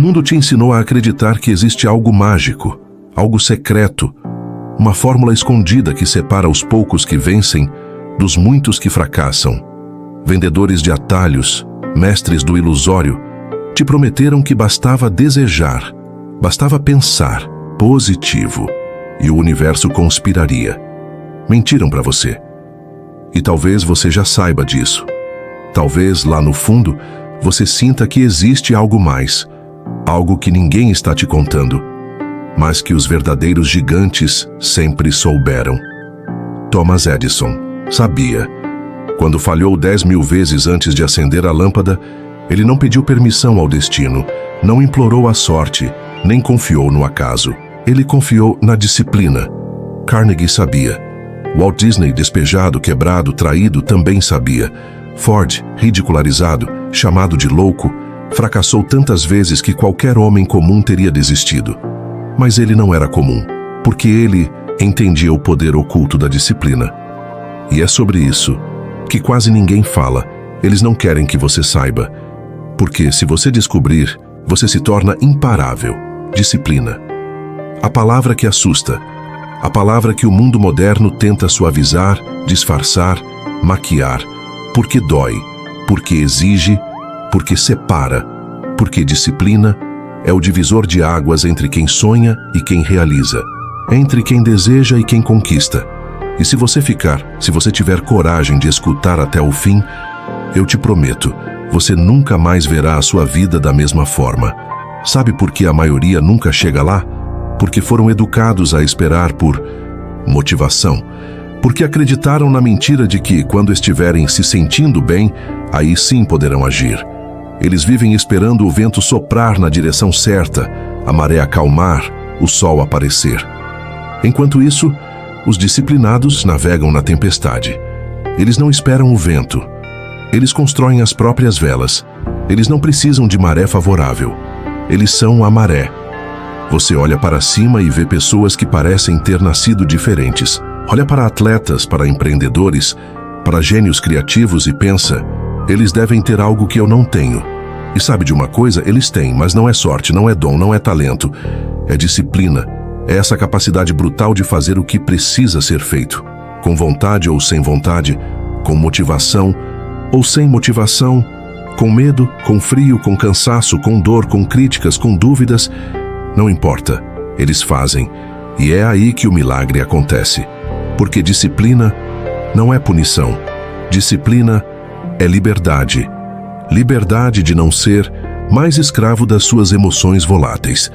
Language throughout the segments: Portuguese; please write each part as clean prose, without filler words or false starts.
mundo te ensinou a acreditar que existe algo mágico, algo secreto, uma fórmula escondida que separa os poucos que vencem dos muitos que fracassam. Vendedores de atalhos, mestres do ilusório, te prometeram que bastava desejar, bastava pensar positivo e o universo conspiraria. Mentiram para você. E talvez você já saiba disso. Talvez lá no fundo você sinta que existe algo mais, algo que ninguém está te contando, mas que os verdadeiros gigantes sempre souberam. Thomas Edison sabia. Quando falhou 10.000 vezes antes de acender a lâmpada, ele não pediu permissão ao destino, não implorou a sorte, nem confiou no acaso. Ele confiou na disciplina. Carnegie sabia. Walt Disney, despejado, quebrado, traído, também sabia. Ford, ridicularizado, chamado de louco, fracassou tantas vezes que qualquer homem comum teria desistido. Mas ele não era comum, porque ele entendia o poder oculto da disciplina. E é sobre isso que quase ninguém fala. Eles não querem que você saiba. Porque se você descobrir, você se torna imparável. Disciplina. A palavra que assusta. A palavra que o mundo moderno tenta suavizar, disfarçar, maquiar. Porque dói, porque exige, porque separa, porque disciplina é o divisor de águas entre quem sonha e quem realiza, entre quem deseja e quem conquista. E se você tiver coragem de escutar até o fim, eu te prometo, você nunca mais verá a sua vida da mesma forma. Sabe por que a maioria nunca chega lá? Porque foram educados a esperar por motivação. Porque acreditaram na mentira de que, quando estiverem se sentindo bem, aí sim poderão agir. Eles vivem esperando o vento soprar na direção certa, a maré acalmar, o sol aparecer. Enquanto isso, os disciplinados navegam na tempestade. Eles não esperam o vento. Eles constroem as próprias velas. Eles não precisam de maré favorável. Eles são a maré. Você olha para cima e vê pessoas que parecem ter nascido diferentes. Olha para atletas, para empreendedores, para gênios criativos e pensa, eles devem ter algo que eu não tenho. E sabe de uma coisa? Eles têm, mas não é sorte, não é dom, não é talento. É disciplina. É essa capacidade brutal de fazer o que precisa ser feito. Com vontade ou sem vontade, com motivação ou sem motivação, com medo, com frio, com cansaço, com dor, com críticas, com dúvidas. Não importa, eles fazem. E é aí que o milagre acontece. Porque disciplina não é punição. Disciplina é liberdade. Liberdade de não ser mais escravo das suas emoções voláteis.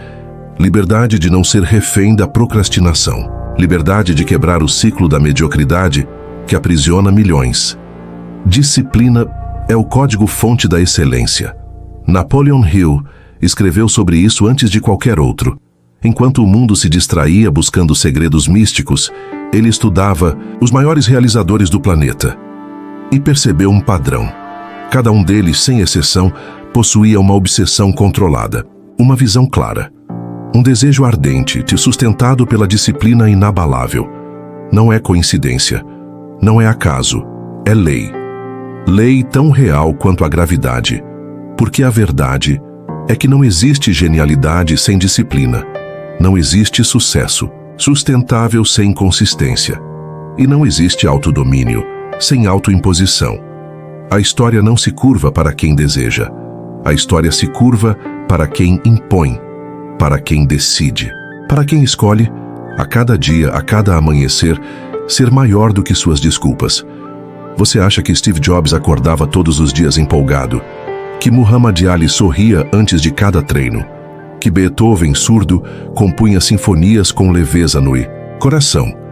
Liberdade de não ser refém da procrastinação. Liberdade de quebrar o ciclo da mediocridade que aprisiona milhões. Disciplina é o código-fonte da excelência. Napoleon Hill escreveu sobre isso antes de qualquer outro. Enquanto o mundo se distraía buscando segredos místicos, ele estudava os maiores realizadores do planeta e percebeu um padrão. Cada um deles, sem exceção, possuía uma obsessão controlada, uma visão clara, um desejo ardente, sustentado pela disciplina inabalável. Não é coincidência, não é acaso, é lei. Lei tão real quanto a gravidade, porque a verdade é que não existe genialidade sem disciplina. Não existe sucesso sustentável sem consistência. E não existe autodomínio sem autoimposição. A história não se curva para quem deseja. A história se curva para quem impõe, para quem decide, para quem escolhe, a cada dia, a cada amanhecer, ser maior do que suas desculpas. Você acha que Steve Jobs acordava todos os dias empolgado? Que Muhammad Ali sorria antes de cada treino? Que Beethoven, surdo, compunha sinfonias com leveza no coração?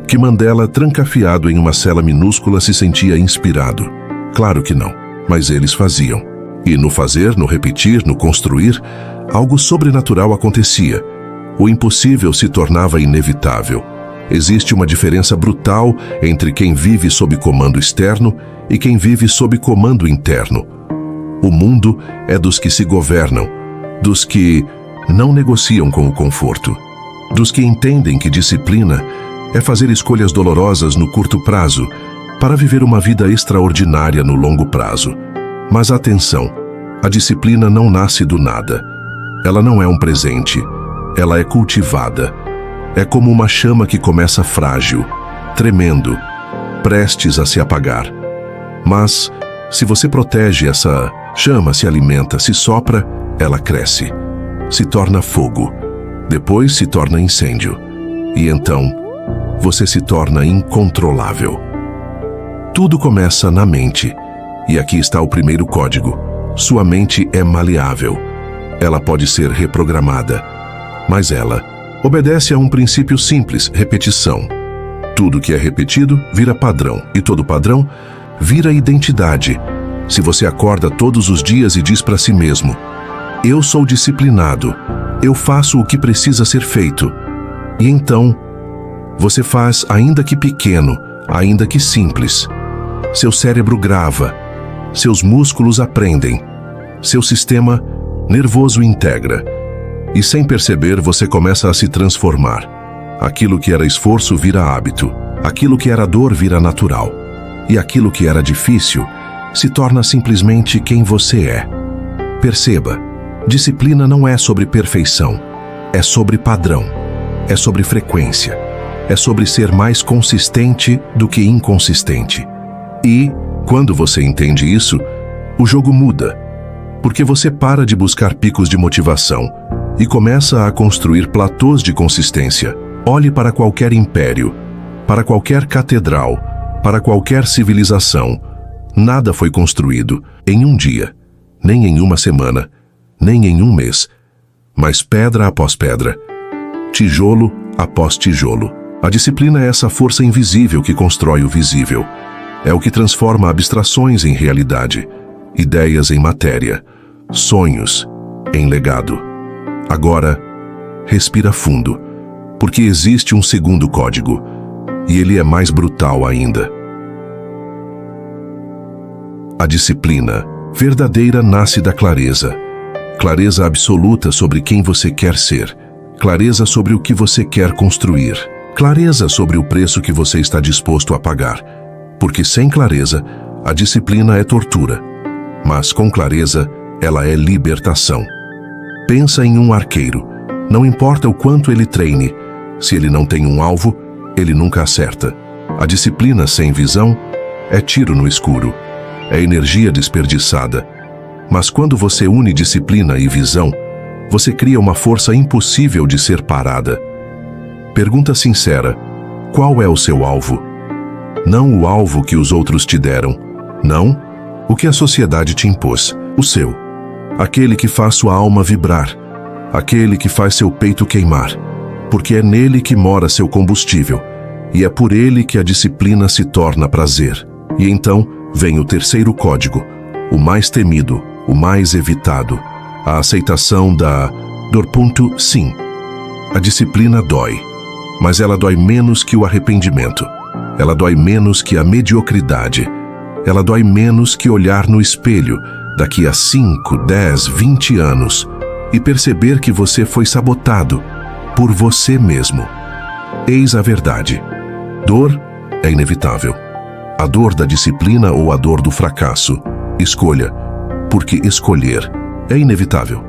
Que Mandela, trancafiado em uma cela minúscula, se sentia inspirado? Claro que não, mas eles faziam. E no fazer, no repetir, no construir, algo sobrenatural acontecia. O impossível se tornava inevitável. Existe uma diferença brutal entre quem vive sob comando externo e quem vive sob comando interno. O mundo é dos que se governam, dos que não negociam com o conforto, dos que entendem que disciplina é fazer escolhas dolorosas no curto prazo para viver uma vida extraordinária no longo prazo. Mas atenção, a disciplina não nasce do nada. Ela não é um presente, ela é cultivada. É como uma chama que começa frágil, tremendo, prestes a se apagar. Mas, se você protege essa chama, se alimenta, se sopra, ela cresce, se torna fogo, depois se torna incêndio, e então você se torna incontrolável. Tudo começa na mente, e aqui está o primeiro código. Sua mente é maleável. Ela pode ser reprogramada, mas ela obedece a um princípio simples: repetição. Tudo que é repetido vira padrão, e todo padrão vira identidade. Se você acorda todos os dias e diz para si mesmo: eu sou disciplinado, eu faço o que precisa ser feito, e então você faz, ainda que pequeno, ainda que simples. Seu cérebro grava, seus músculos aprendem, seu sistema nervoso integra, e sem perceber você começa a se transformar. Aquilo que era esforço vira hábito, aquilo que era dor vira natural, e aquilo que era difícil se torna simplesmente quem você é. Perceba, disciplina não é sobre perfeição, é sobre padrão, é sobre frequência, é sobre ser mais consistente do que inconsistente. E, quando você entende isso, o jogo muda, porque você para de buscar picos de motivação e começa a construir platôs de consistência. Olhe para qualquer império, para qualquer catedral, para qualquer civilização. Nada foi construído em um dia, nem em uma semana, nem em um mês, mas pedra após pedra, tijolo após tijolo. A disciplina é essa força invisível que constrói o visível. É o que transforma abstrações em realidade, ideias em matéria, sonhos em legado. Agora, respira fundo, porque existe um segundo código, e ele é mais brutal ainda. A disciplina verdadeira nasce da clareza. Clareza absoluta sobre quem você quer ser. Clareza sobre o que você quer construir. Clareza sobre o preço que você está disposto a pagar. Porque sem clareza, a disciplina é tortura. Mas com clareza, ela é libertação. Pensa em um arqueiro. Não importa o quanto ele treine, se ele não tem um alvo, ele nunca acerta. A disciplina sem visão é tiro no escuro, é energia desperdiçada. Mas quando você une disciplina e visão, você cria uma força impossível de ser parada. Pergunta sincera: qual é o seu alvo? Não o alvo que os outros te deram, não o que a sociedade te impôs, o seu. Aquele que faz sua alma vibrar, aquele que faz seu peito queimar, porque é nele que mora seu combustível, e é por ele que a disciplina se torna prazer. E então vem o terceiro código, o mais temido, o mais evitado, a aceitação da dor. Sim, a disciplina dói, mas ela dói menos que o arrependimento, ela dói menos que a mediocridade, ela dói menos que olhar no espelho daqui a 5, 10, 20 anos e perceber que você foi sabotado por você mesmo. Eis a verdade. Dor é inevitável. A dor da disciplina ou a dor do fracasso. Escolha, porque escolher é inevitável.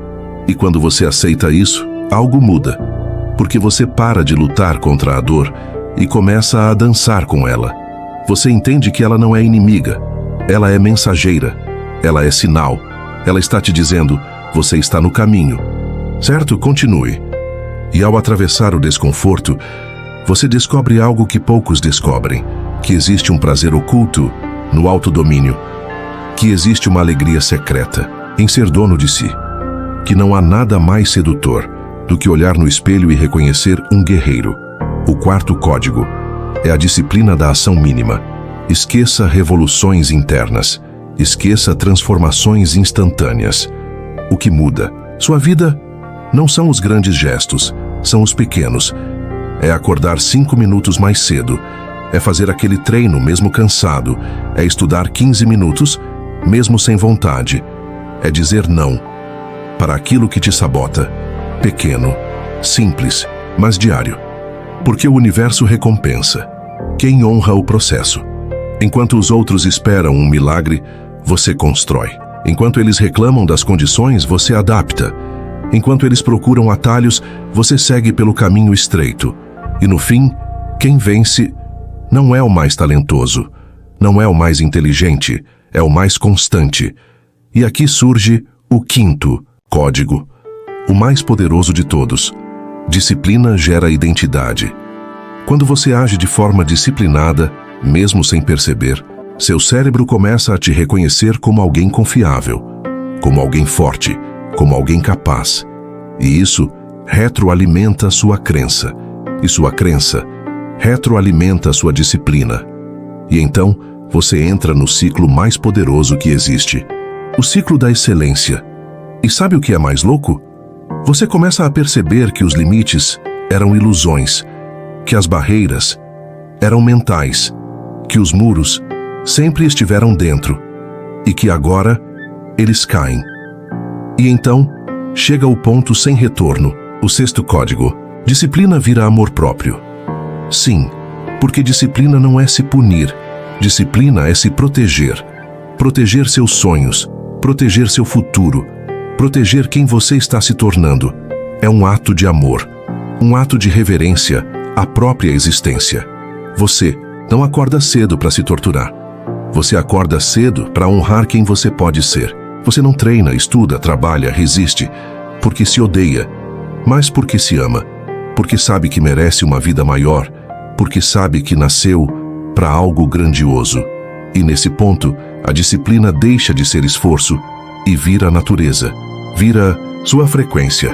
E quando você aceita isso, algo muda, porque você para de lutar contra a dor e começa a dançar com ela. Você entende que ela não é inimiga, ela é mensageira, ela é sinal, ela está te dizendo: você está no caminho. Certo? Continue. E ao atravessar o desconforto, você descobre algo que poucos descobrem, que existe um prazer oculto no autodomínio, que existe uma alegria secreta em ser dono de si, que não há nada mais sedutor do que olhar no espelho e reconhecer um guerreiro. O quarto código é a disciplina da ação mínima. Esqueça revoluções internas, esqueça transformações instantâneas. O que muda sua vida não são os grandes gestos, são os pequenos. É acordar 5 minutos mais cedo, é fazer aquele treino mesmo cansado, é estudar 15 minutos mesmo sem vontade, é dizer não para aquilo que te sabota. Pequeno, simples, mas diário. Porque o universo recompensa quem honra o processo. Enquanto os outros esperam um milagre, você constrói. Enquanto eles reclamam das condições, você adapta. Enquanto eles procuram atalhos, você segue pelo caminho estreito. E no fim, quem vence não é o mais talentoso, não é o mais inteligente, é o mais constante. E aqui surge o quinto código, o mais poderoso de todos. Disciplina gera identidade. Quando você age de forma disciplinada, mesmo sem perceber, seu cérebro começa a te reconhecer como alguém confiável, como alguém forte, como alguém capaz. E isso retroalimenta sua crença. E sua crença retroalimenta sua disciplina. E então, você entra no ciclo mais poderoso que existe, o ciclo da excelência. E sabe o que é mais louco? Você começa a perceber que os limites eram ilusões, que as barreiras eram mentais, que os muros sempre estiveram dentro e que agora eles caem. E então, chega o ponto sem retorno, o sexto código. Disciplina vira amor próprio. Sim, porque disciplina não é se punir, disciplina é se proteger. Proteger seus sonhos, proteger seu futuro, proteger quem você está se tornando. É um ato de amor, um ato de reverência à própria existência. Você não acorda cedo para se torturar. Você acorda cedo para honrar quem você pode ser. Você não treina, estuda, trabalha, resiste, porque se odeia, mas porque se ama, porque sabe que merece uma vida maior, porque sabe que nasceu para algo grandioso. E nesse ponto, a disciplina deixa de ser esforço e vira natureza, vira sua frequência,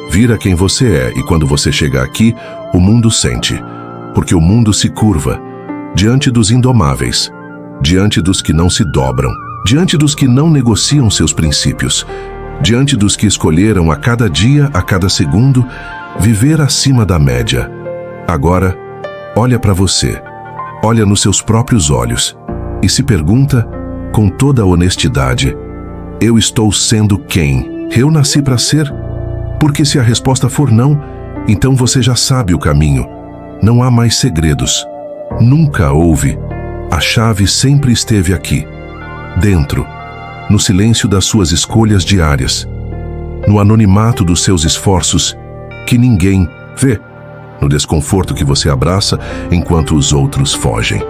vira quem você é. E quando você chega aqui, o mundo sente, porque o mundo se curva diante dos indomáveis, diante dos que não se dobram, diante dos que não negociam seus princípios, diante dos que escolheram a cada dia, a cada segundo, viver acima da média. Agora, olha para você, olha nos seus próprios olhos e se pergunta com toda a honestidade: eu estou sendo quem eu nasci para ser? Porque se a resposta for não, então você já sabe o caminho. Não há mais segredos. Nunca houve. A chave sempre esteve aqui, dentro, no silêncio das suas escolhas diárias, no anonimato dos seus esforços que ninguém vê, no desconforto que você abraça enquanto os outros fogem.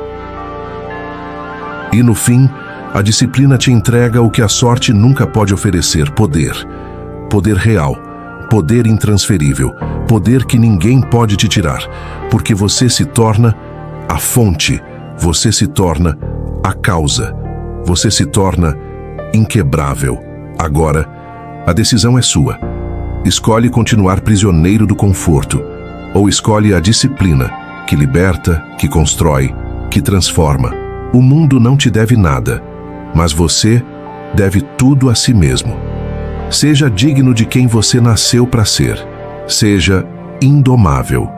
E no fim, a disciplina te entrega o que a sorte nunca pode oferecer: poder. Poder real, poder intransferível, poder que ninguém pode te tirar, porque você se torna a fonte, você se torna a causa, você se torna inquebrável. Agora, a decisão é sua. Escolhe continuar prisioneiro do conforto, ou escolhe a disciplina, que liberta, que constrói, que transforma. O mundo não te deve nada, mas você deve tudo a si mesmo. Seja digno de quem você nasceu para ser. Seja indomável.